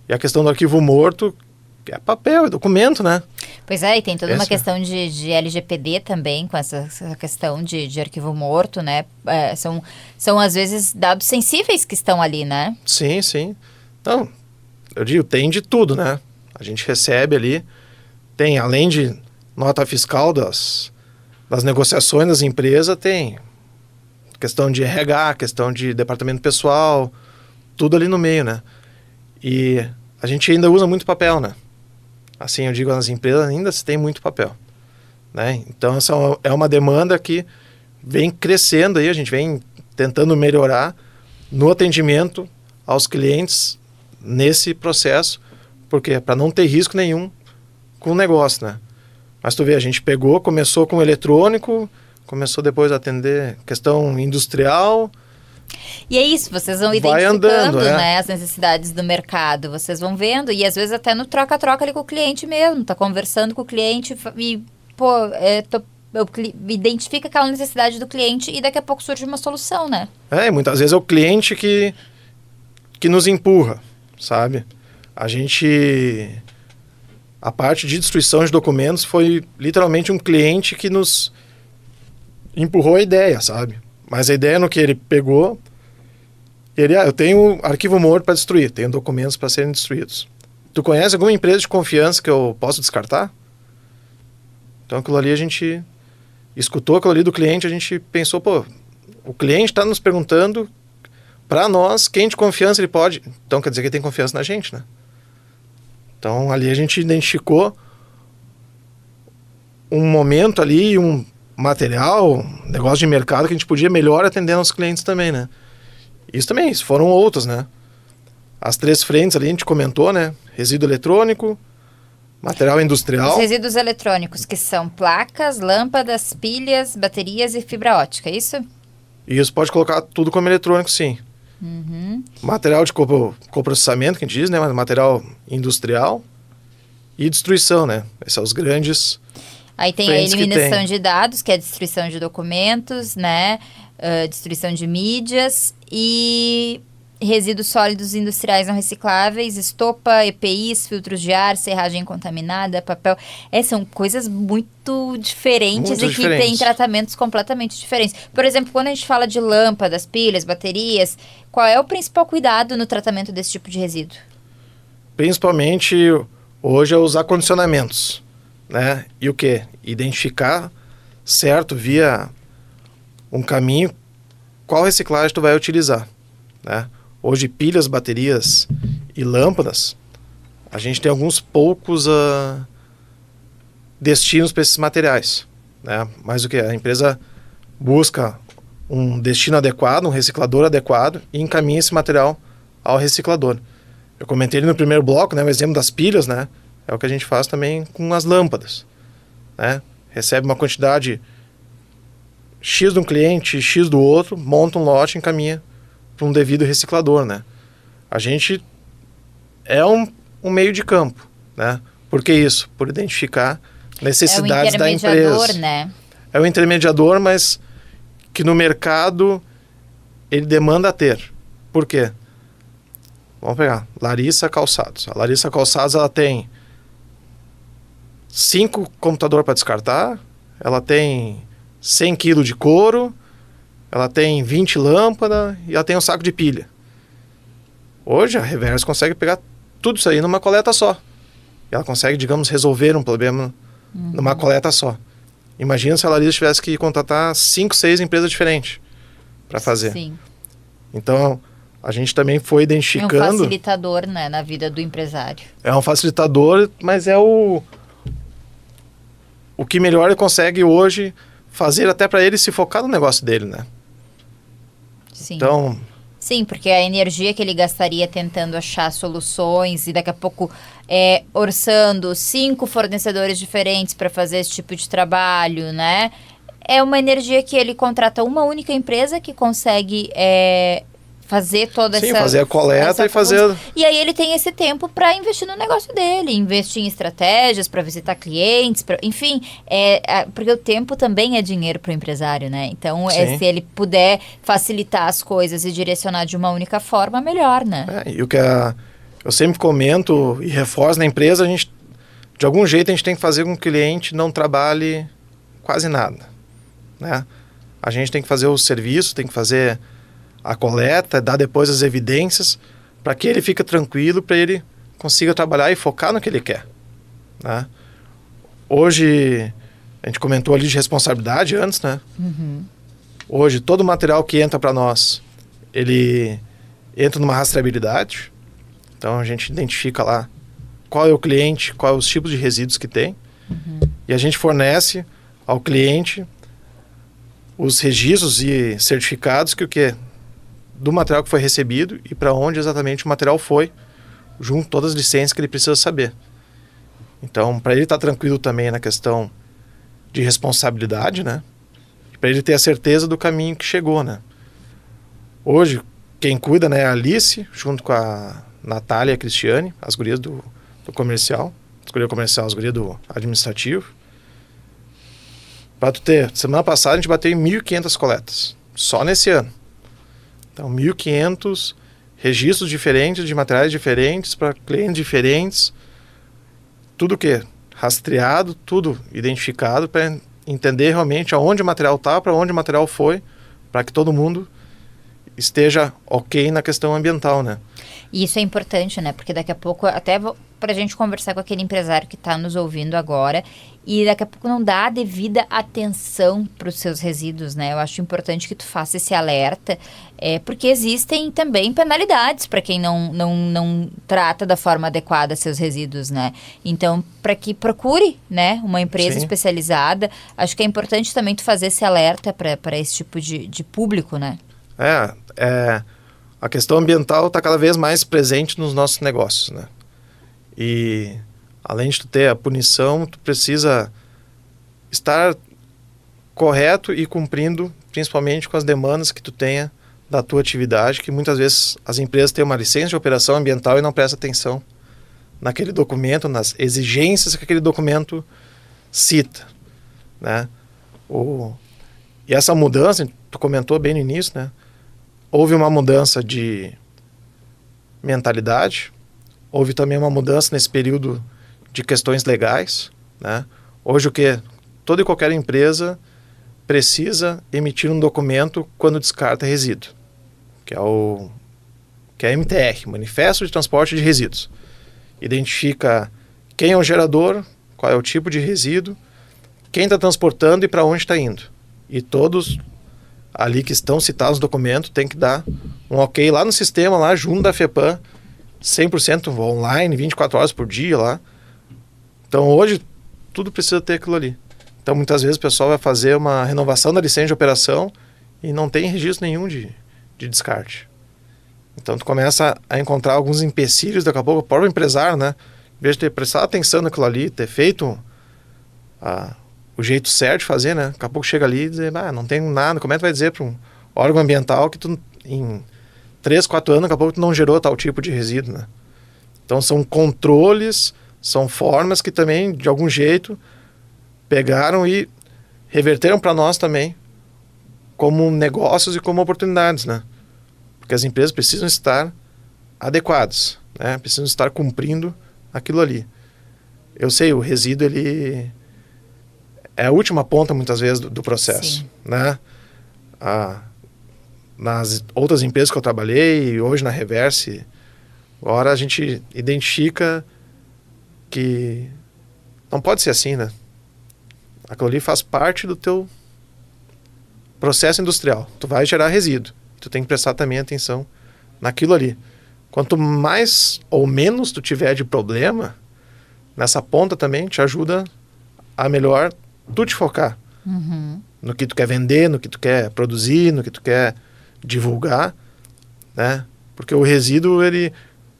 E a questão do arquivo morto, que é papel, é documento, né? Pois é, e tem toda uma questão de LGPD também, com essa questão de arquivo morto, né? São, às vezes, dados sensíveis que estão ali, né? Sim, sim. Então, eu digo, tem de tudo, né? A gente recebe ali, tem, além de nota fiscal das negociações das empresas, tem questão de RH, questão de departamento pessoal, tudo ali no meio, né? E a gente ainda usa muito papel, né? Assim, eu digo, nas empresas ainda se tem muito papel, né? Então, essa é uma demanda que vem crescendo aí, a gente vem tentando melhorar no atendimento aos clientes nesse processo, porque para não ter risco nenhum com o negócio, né? Mas tu vê, a gente começou com eletrônico, começou depois a atender questão industrial. E é isso, vocês vão identificando, né, as necessidades do mercado, vocês vão vendo, e às vezes até no troca-troca ali com o cliente mesmo, tá conversando com o cliente e, identifica aquela necessidade do cliente e daqui a pouco surge uma solução, né? Muitas vezes é o cliente que nos empurra, sabe? A parte de destruição de documentos foi literalmente um cliente que nos empurrou a ideia, sabe? Mas a ideia no que ele pegou, eu tenho arquivo morto para destruir, tenho documentos para serem destruídos. Tu conhece alguma empresa de confiança que eu posso descartar? Então aquilo ali a gente escutou aquilo ali do cliente, a gente pensou, o cliente está nos perguntando para nós quem de confiança ele pode. Então quer dizer que ele tem confiança na gente, né? Então ali a gente identificou um momento ali, um material, um negócio de mercado que a gente podia melhor atender aos clientes também, né? Isso foram outros, né? As 3 frentes ali a gente comentou, né? Resíduo eletrônico, material industrial. Os resíduos eletrônicos, que são placas, lâmpadas, pilhas, baterias e fibra ótica, é isso? Isso, pode colocar tudo como eletrônico, sim. Uhum. Material de coprocessamento, que a gente diz, né? Material industrial e destruição, né? Esses são os grandes... Aí tem a eliminação de dados, que é a destruição de documentos, né? Destruição de mídias e resíduos sólidos industriais não recicláveis, estopa, EPIs, filtros de ar, serragem contaminada, papel. São coisas muito diferentes Muito e diferentes. que têm tratamentos completamente diferentes. Por exemplo, quando a gente fala de lâmpadas, pilhas, baterias, qual é o principal cuidado no tratamento desse tipo de resíduo? Principalmente hoje é os acondicionamentos, né? E o quê? Identificar certo via um caminho qual reciclagem tu vai utilizar, né? Hoje pilhas, baterias e lâmpadas, a gente tem alguns poucos destinos para esses materiais, né? Mas o que? A empresa busca um destino adequado, um reciclador adequado e encaminha esse material ao reciclador. Eu comentei ali no primeiro bloco, né, o exemplo das pilhas, né? É o que a gente faz também com as lâmpadas, né? Recebe uma quantidade X de um cliente, X do outro, monta um lote e encaminha para um devido reciclador, né? A gente é um meio de campo, né? Por que isso? Por identificar necessidades da empresa. É o intermediador, né? É o intermediador, mas que no mercado ele demanda ter. Por quê? Vamos pegar Larissa Calçados. A Larissa Calçados, ela tem 5 computadores para descartar, ela tem 100 kg de couro, ela tem 20 lâmpadas e ela tem um saco de pilha. Hoje a Reverso consegue pegar tudo isso aí numa coleta só. E ela consegue, digamos, resolver um problema numa coleta só. Imagina se a Larissa tivesse que contratar 5, 6 empresas diferentes para fazer. Sim. Então, a gente também foi identificando... É um facilitador, né, na vida do empresário. É um facilitador, mas é o que melhor ele consegue hoje fazer até para ele se focar no negócio dele, né? Sim. Então... Sim, porque a energia que ele gastaria tentando achar soluções e daqui a pouco orçando 5 fornecedores diferentes para fazer esse tipo de trabalho, né? É uma energia que ele contrata uma única empresa que consegue fazer toda essa... Sim, fazer a coleta e fazer... E aí ele tem esse tempo para investir no negócio dele, investir em estratégias, para visitar clientes, enfim, porque o tempo também é dinheiro para o empresário, né? Então, se ele puder facilitar as coisas e direcionar de uma única forma, melhor, né? E o que eu sempre comento e reforço na empresa, de algum jeito a gente tem que fazer com que o cliente não trabalhe quase nada, né? A gente tem que fazer o serviço, tem que fazer a coleta, dar depois as evidências, para que ele fique tranquilo, para ele consiga trabalhar e focar no que ele quer, né? Hoje, a gente comentou ali de responsabilidade antes, né? Uhum. Hoje, todo o material que entra para nós, ele entra numa rastreabilidade. Então, a gente identifica lá qual é o cliente, quais os tipos de resíduos que tem. Uhum. E a gente fornece ao cliente os registros e certificados que o quê? Do material que foi recebido e para onde exatamente o material foi, junto com todas as licenças que ele precisa saber. Então, para ele estar tranquilo também na questão de responsabilidade, né? Para ele ter a certeza do caminho que chegou, né? Hoje, quem cuida, né, é a Alice, junto com a Natália e a Cristiane, as gurias do comercial, as gurias comercial, as gurias do administrativo. Para tu ter, semana passada a gente bateu em 1.500 coletas, só nesse ano. Então, 1.500 registros diferentes, de materiais diferentes, para clientes diferentes. Tudo o quê? Rastreado, tudo identificado, para entender realmente aonde o material está, para onde o material foi, para que todo mundo esteja ok na questão ambiental, né? E isso é importante, né? Porque daqui a pouco, até para a gente conversar com aquele empresário que está nos ouvindo agora, e daqui a pouco não dá a devida atenção para os seus resíduos, né? Eu acho importante que tu faça esse alerta, porque existem também penalidades para quem não trata da forma adequada seus resíduos, né? Então, para que procure, né, uma empresa especializada, acho que é importante também tu fazer esse alerta para esse tipo de público, né? A questão ambiental está cada vez mais presente nos nossos negócios, né? E além de tu ter a punição, tu precisa estar correto e cumprindo, principalmente com as demandas que tu tenha da tua atividade, que muitas vezes as empresas têm uma licença de operação ambiental e não prestam atenção naquele documento, nas exigências que aquele documento cita, né? E essa mudança, tu comentou bem no início, né? Houve uma mudança de mentalidade, houve também uma mudança nesse período de questões legais, né? Hoje o que? Toda e qualquer empresa precisa emitir um documento quando descarta resíduo, que é MTR, Manifesto de Transporte de Resíduos. Identifica quem é o gerador, qual é o tipo de resíduo, quem está transportando e para onde está indo. E todos ali que estão citados no documento tem que dar um ok lá no sistema, lá junto da FEPAM, 100% online, 24 horas por dia lá. Então hoje tudo precisa ter aquilo ali. Então muitas vezes o pessoal vai fazer uma renovação da licença de operação e não tem registro nenhum de descarte. Então tu começa a encontrar alguns empecilhos, daqui a pouco o próprio empresário, né? Em vez de ter prestado atenção naquilo ali, ter feito o jeito certo de fazer, né? Daqui a pouco chega ali e diz, não tem nada. Como é que tu vai dizer para um órgão ambiental que tu em 3, 4 anos, daqui a pouco tu não gerou tal tipo de resíduo, né? Então são controles, são formas que também, de algum jeito, pegaram e reverteram para nós também como negócios e como oportunidades, né? Porque as empresas precisam estar adequadas, né? Precisam estar cumprindo aquilo ali. Eu sei, o resíduo, ele é a última ponta, muitas vezes, do processo, né? Nas outras empresas que eu trabalhei, e hoje na Reverse, agora a gente identifica que não pode ser assim, né? Aquilo ali faz parte do teu processo industrial. Tu vai gerar resíduo. Tu tem que prestar também atenção naquilo ali. Quanto mais ou menos tu tiver de problema, nessa ponta também te ajuda a melhor tu te focar. No que tu quer vender, no que tu quer produzir, no que tu quer divulgar, né? Porque o resíduo,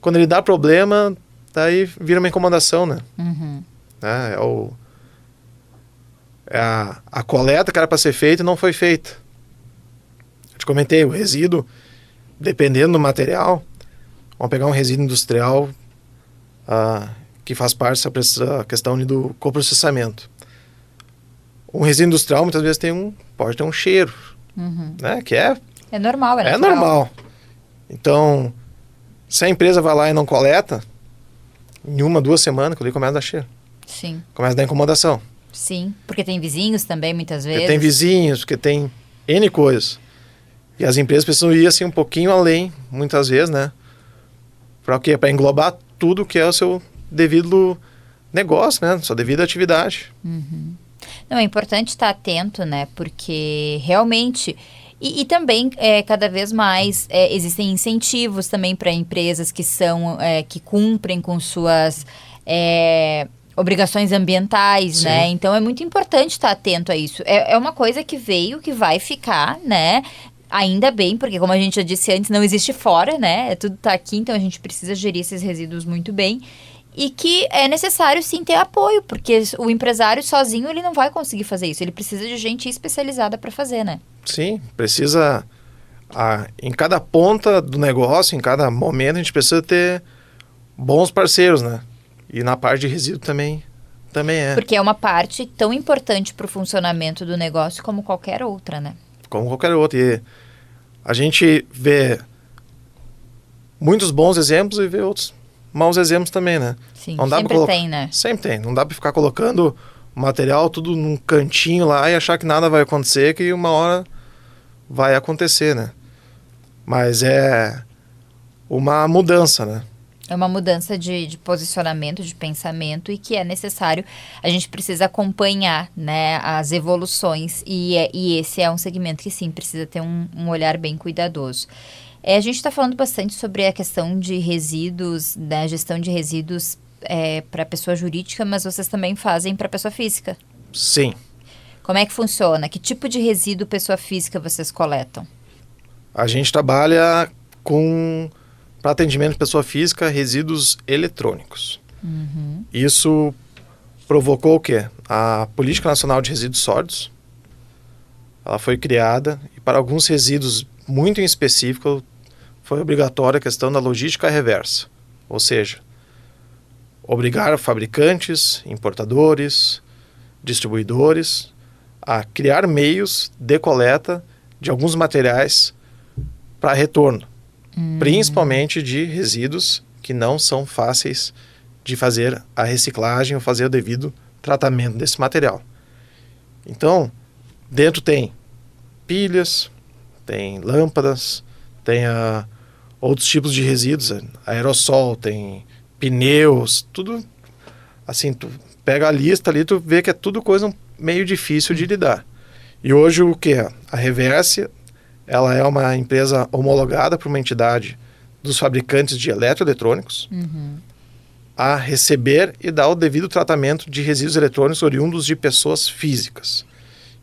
quando ele dá problema, daí vira uma incomodação, né? É a coleta que era para ser feita e não foi feita. Eu te comentei, o resíduo, dependendo do material, vamos pegar um resíduo industrial que faz parte dessa questão do coprocessamento. Um resíduo industrial muitas vezes pode ter um cheiro, né? Que é normal, é natural. normal. Então, se a empresa vai lá e não coleta, em 1, 2 semanas, que ali começa a dar cheiro. Sim. Começa a dar incomodação. Sim, porque tem vizinhos também, muitas vezes. Porque tem vizinhos, porque tem N coisas. E as empresas precisam ir assim um pouquinho além, muitas vezes, né? Para o quê? Para englobar tudo que é o seu devido negócio, né? Sua devida atividade. Não, é importante estar atento, né? Porque realmente... E também, cada vez mais, existem incentivos também para empresas que cumprem com suas obrigações ambientais, Sim. né? Então, é muito importante estar atento a isso. É uma coisa que veio, que vai ficar, né? Ainda bem, porque como a gente já disse antes, não existe fora, né? Tudo está aqui, então a gente precisa gerir esses resíduos muito bem. E que é necessário, sim, ter apoio, porque o empresário sozinho, ele não vai conseguir fazer isso. Ele precisa de gente especializada para fazer, né? Sim, precisa... em cada ponta do negócio, em cada momento, a gente precisa ter bons parceiros, né? E na parte de resíduo também é. Porque é uma parte tão importante para o funcionamento do negócio como qualquer outra, né? Como qualquer outra. E a gente vê muitos bons exemplos e vê outros maus exemplos também, né? Sim, não dá sempre tem, né? Sempre tem. Não dá para ficar colocando o material tudo num cantinho lá e achar que nada vai acontecer, que uma hora vai acontecer, né? Mas é uma mudança, né? É uma mudança de posicionamento, de pensamento, e que é necessário, a gente precisa acompanhar, né, as evoluções, e esse é um segmento que sim, precisa ter um olhar bem cuidadoso. A gente está falando bastante sobre a questão de resíduos, da gestão de resíduos para pessoa jurídica, mas vocês também fazem para pessoa física. Sim. Como é que funciona? Que tipo de resíduo pessoa física vocês coletam? A gente trabalha para atendimento de pessoa física, resíduos eletrônicos. Isso provocou o quê? A Política Nacional de Resíduos Sólidos, ela foi criada, e para alguns resíduos muito em específico, foi obrigatória a questão da logística reversa. Ou seja, obrigar fabricantes, importadores, distribuidores a criar meios de coleta de alguns materiais para retorno. Principalmente de resíduos que não são fáceis de fazer a reciclagem ou fazer o devido tratamento desse material. Então, dentro tem pilhas, tem lâmpadas, tem outros tipos de resíduos, aerossol, tem pneus, tudo assim, tu pega a lista ali, tu vê que é tudo coisa meio difícil de lidar. E hoje o que é? A Reverse, ela é uma empresa homologada por uma entidade dos fabricantes de eletroeletrônicos a receber e dar o devido tratamento de resíduos eletrônicos oriundos de pessoas físicas.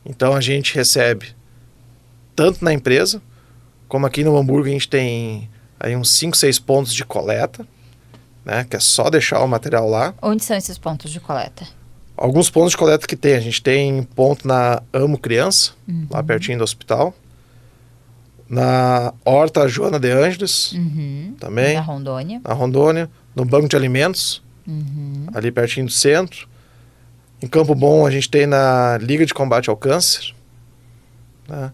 Então a gente recebe tanto na empresa, como aqui no Hamburgo a gente tem aí uns 5, 6 pontos de coleta, né, que é só deixar o material lá. Onde são esses pontos de coleta? Alguns pontos de coleta que tem. A gente tem ponto na Amo Criança, lá pertinho do hospital. Na Horta Joana de Ângeles, também. Na Rondônia. Na Rondônia. No Banco de Alimentos, ali pertinho do centro. Em Campo Bom a gente tem na Liga de Combate ao Câncer. Né?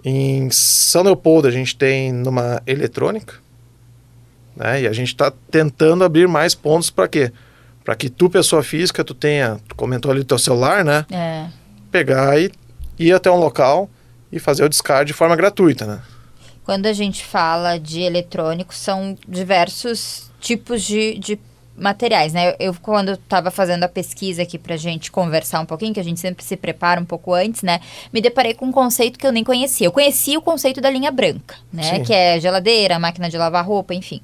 Em São Leopoldo a gente tem numa eletrônica. Né? E a gente está tentando abrir mais pontos para quê? Para que tu, pessoa física, tu comentou ali o teu celular, né? Pegar e ir até um local e fazer o descarte de forma gratuita, né? Quando a gente fala de eletrônicos, são diversos tipos de materiais, né? Eu quando estava fazendo a pesquisa aqui pra gente conversar um pouquinho, que a gente sempre se prepara um pouco antes, né? Me deparei com um conceito que eu nem conhecia. Eu conhecia o conceito da linha branca, né? Sim. Que é geladeira, máquina de lavar roupa, enfim.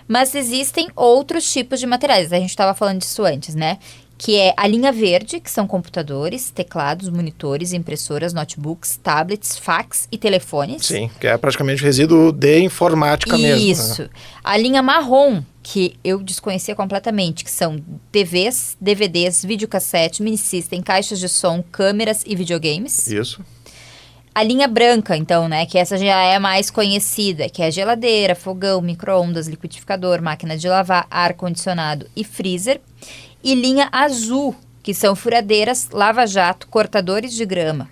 Mas existem outros tipos de materiais. A gente estava falando disso antes, né? Que é a linha verde, que são computadores, teclados, monitores, impressoras, notebooks, tablets, fax e telefones. Sim, que é praticamente o resíduo de informática mesmo. Isso. Né? A linha marrom, que eu desconhecia completamente, que são TVs, DVDs, videocassete, mini-system, caixas de som, câmeras e videogames. Isso. A linha branca, então, né, que essa já é mais conhecida, que é geladeira, fogão, micro-ondas, liquidificador, máquina de lavar, ar-condicionado e freezer. E linha azul, que são furadeiras, lava-jato, cortadores de grama.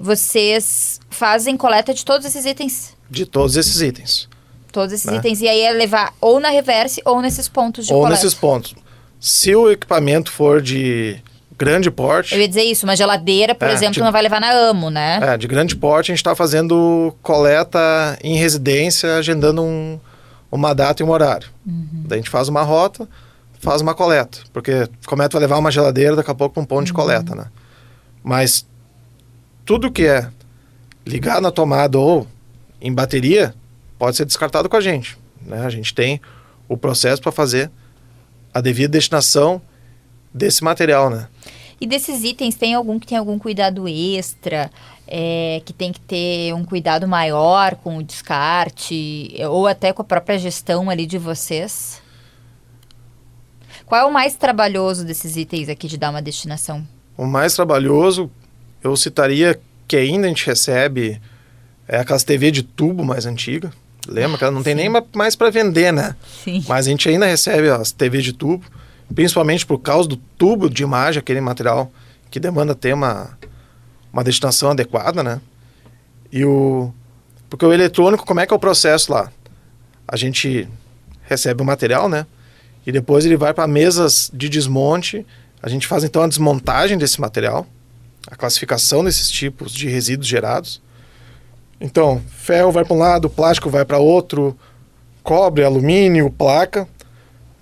Vocês fazem coleta de todos esses itens? De todos esses itens. Todos esses itens. E aí é levar ou na Reverse ou nesses pontos de coleta? Ou nesses pontos. Se o equipamento for de grande porte... Eu ia dizer isso, uma geladeira, por exemplo, não vai levar na Amo, né? De grande porte a gente está fazendo coleta em residência, agendando uma data e um horário. Daí a gente faz uma rota, faz uma coleta. Porque como é que vai levar uma geladeira daqui a pouco para um ponto de coleta, né? Mas tudo que é ligado na tomada ou em bateria pode ser descartado com a gente, né? A gente tem o processo para fazer a devida destinação desse material, né? E desses itens, tem algum que tem algum cuidado extra, que tem que ter um cuidado maior com o descarte, ou até com a própria gestão ali de vocês? Qual é o mais trabalhoso desses itens aqui de dar uma destinação? O mais trabalhoso, eu citaria que ainda a gente recebe aquelas TV de tubo mais antiga. Lembra que ela não tem nem mais para vender, né? Sim. Mas a gente ainda recebe as TV de tubo, principalmente por causa do tubo de imagem, aquele material que demanda ter uma destinação adequada, né? Porque o eletrônico, como é que é o processo lá? A gente recebe o material, né? E depois ele vai para mesas de desmonte. A gente faz então a desmontagem desse material, a classificação desses tipos de resíduos gerados. Então, ferro vai para um lado, plástico vai para outro, cobre, alumínio, placa,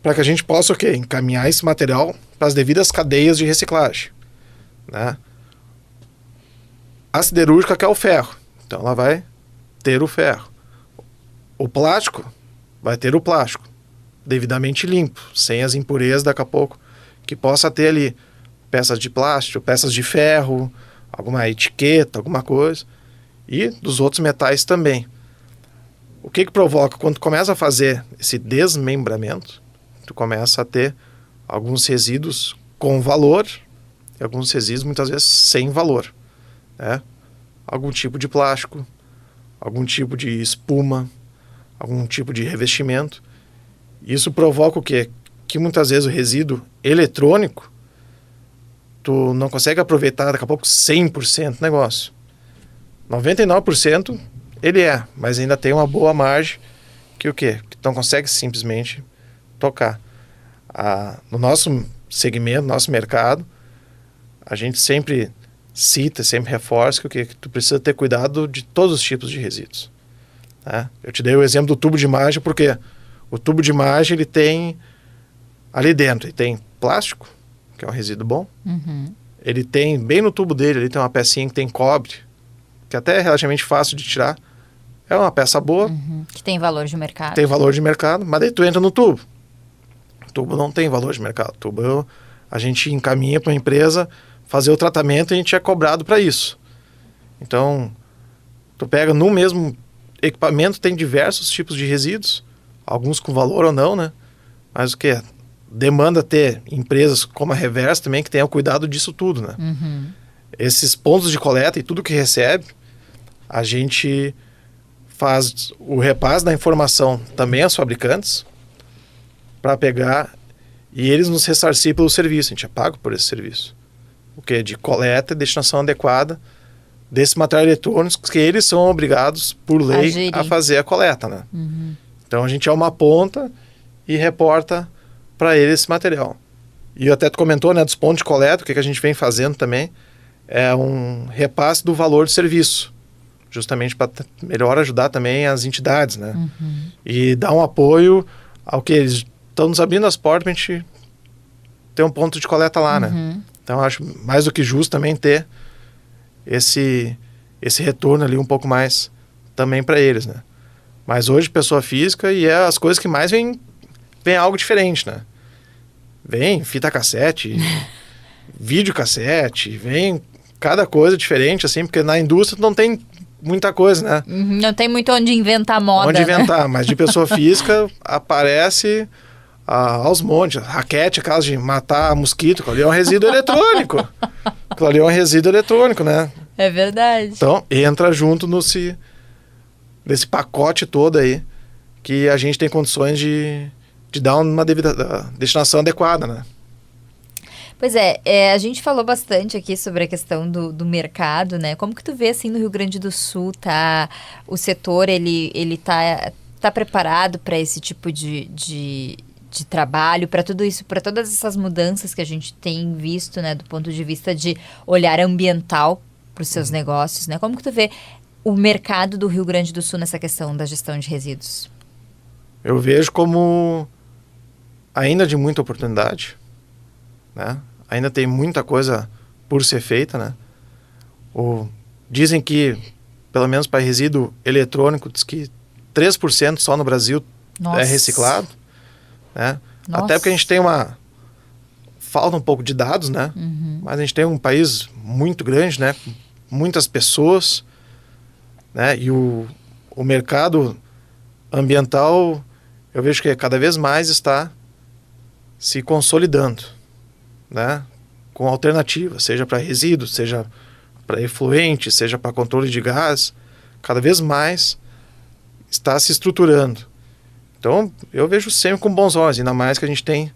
para que a gente possa encaminhar esse material para as devidas cadeias de reciclagem, né? A siderúrgica quer o ferro, então ela vai ter o ferro. O plástico vai ter o plástico, devidamente limpo, sem as impurezas daqui a pouco que possa ter ali peças de plástico, peças de ferro, alguma etiqueta, alguma coisa, e dos outros metais também. O que provoca? Quando tu começa a fazer esse desmembramento, tu começa a ter alguns resíduos com valor e alguns resíduos muitas vezes sem valor, né? Algum tipo de plástico, algum tipo de espuma, algum tipo de revestimento. Isso provoca o quê? Que muitas vezes o resíduo eletrônico tu não consegue aproveitar daqui a pouco 100% do negócio. 99% ele mas ainda tem uma boa margem que o quê? Que não consegue simplesmente tocar. No nosso segmento, no nosso mercado, a gente sempre cita, sempre reforça que o quê? Que tu precisa ter cuidado de todos os tipos de resíduos. Né? Eu te dei o exemplo do tubo de imagem, porque o tubo de imagem, ele tem ali dentro, ele tem plástico, que é um resíduo bom. Ele tem, bem no tubo dele, ele tem uma pecinha que tem cobre, que até é relativamente fácil de tirar. É uma peça boa. Que tem valor de mercado. Tem valor de mercado, mas daí tu entra no tubo. O tubo não tem valor de mercado. O tubo a gente encaminha para uma empresa fazer o tratamento e a gente é cobrado para isso. Então, tu pega no mesmo equipamento, tem diversos tipos de resíduos, alguns com valor ou não, né? Mas o que? Demanda ter empresas como a Reversa também que tenham cuidado disso tudo, né? Esses pontos de coleta e tudo que recebe, a gente faz o repasse da informação também aos fabricantes para pegar e eles nos ressarcir pelo serviço. A gente é pago por esse serviço. O que? De coleta e destinação adequada desse material eletrônico que eles são obrigados, por lei, a fazer a coleta, né? Então a gente é uma ponta e reporta para eles esse material. E até tu comentou, né, dos pontos de coleta, o que a gente vem fazendo também é um repasse do valor do serviço, justamente para melhor ajudar também as entidades, né? E dar um apoio ao que eles estão nos abrindo as portas para a gente ter um ponto de coleta lá, né? Então acho mais do que justo também ter esse retorno ali um pouco mais também para eles, né? Mas hoje pessoa física e as coisas que mais vem algo diferente, né? Vem fita cassete, videocassete, vem cada coisa diferente, assim, porque na indústria não tem muita coisa, né? Não tem muito onde inventar moda, onde inventar, né? Mas de pessoa física aparece aos montes. Raquete, aquelas de matar mosquito, aquilo ali é um resíduo eletrônico. Aquilo ali é um resíduo eletrônico, né? É verdade. Então, entra junto nesse pacote todo aí que a gente tem condições de dar uma devida destinação adequada, né? Pois a gente falou bastante aqui sobre a questão do mercado, né? Como que tu vê, assim, no Rio Grande do Sul, o setor, ele tá preparado para esse tipo de trabalho, para tudo isso, para todas essas mudanças que a gente tem visto, né? Do ponto de vista de olhar ambiental para os seus negócios, né? Como que tu vê o mercado do Rio Grande do Sul nessa questão da gestão de resíduos? Eu vejo como ainda de muita oportunidade, né? Ainda tem muita coisa por ser feita, né? Dizem que, pelo menos para resíduo eletrônico, diz que 3% só no Brasil é reciclado, né? Até porque a gente tem falta um pouco de dados, né? Mas a gente tem um país muito grande, né? Com muitas pessoas, né? E o mercado ambiental, eu vejo que cada vez mais está se consolidando, né? Com alternativas, seja para resíduos, seja para efluente, seja para controle de gás, cada vez mais está se estruturando. Então, eu vejo sempre com bons olhos, ainda mais que a gente tem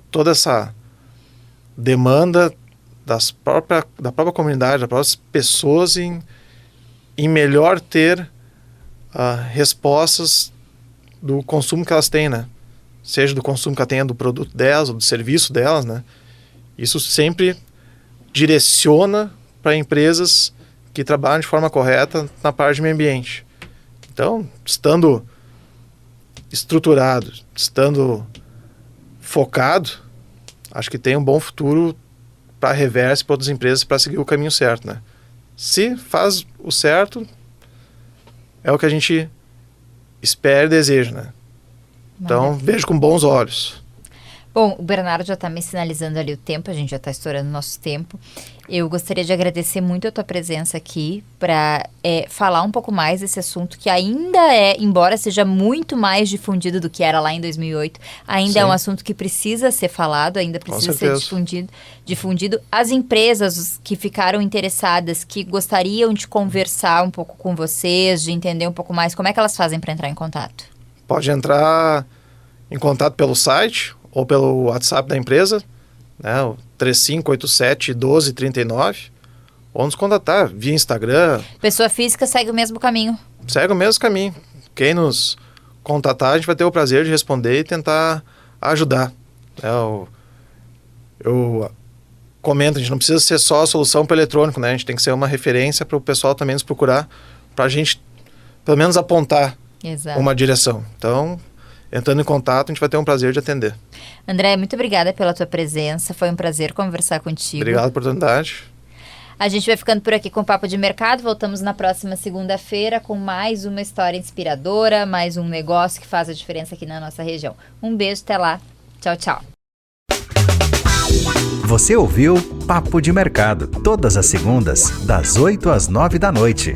toda essa demanda da própria comunidade, das próprias pessoas em melhor ter respostas do consumo que elas têm, né? Seja do consumo que ela tenha do produto delas ou do serviço delas, né? Isso sempre direciona para empresas que trabalham de forma correta na parte de meio ambiente. Então, estando estruturado, estando focado, acho que tem um bom futuro para a Reversa e para outras empresas para seguir o caminho certo, né? Se faz o certo, é o que a gente espera e deseja, né? Então, vejo com bons olhos. Bom, o Bernardo já está me sinalizando ali o tempo, a gente já está estourando o nosso tempo. Eu gostaria de agradecer muito a tua presença aqui para falar um pouco mais desse assunto que ainda embora seja muito mais difundido do que era lá em 2008, ainda é um assunto que precisa ser falado, ainda precisa ser difundido. As empresas que ficaram interessadas, que gostariam de conversar um pouco com vocês, de entender um pouco mais, como é que elas fazem para entrar em contato? Pode entrar em contato pelo site ou pelo WhatsApp da empresa, né, o 3587-1239, ou nos contatar via Instagram. Pessoa física segue o mesmo caminho. Segue o mesmo caminho. Quem nos contatar, a gente vai ter o prazer de responder e tentar ajudar. Eu comento, a gente não precisa ser só a solução para o eletrônico, né? A gente tem que ser uma referência para o pessoal também nos procurar, para a gente, pelo menos, apontar uma direção. Então, entrando em contato, a gente vai ter um prazer de atender. André, muito obrigada pela tua presença. Foi um prazer conversar contigo. Obrigado pela oportunidade. A gente vai ficando por aqui com o Papo de Mercado. Voltamos na próxima segunda-feira com mais uma história inspiradora, mais um negócio que faz a diferença aqui na nossa região. Um beijo, até lá. Tchau, tchau. Você ouviu Papo de Mercado, todas as segundas, das 8 às 9 da noite.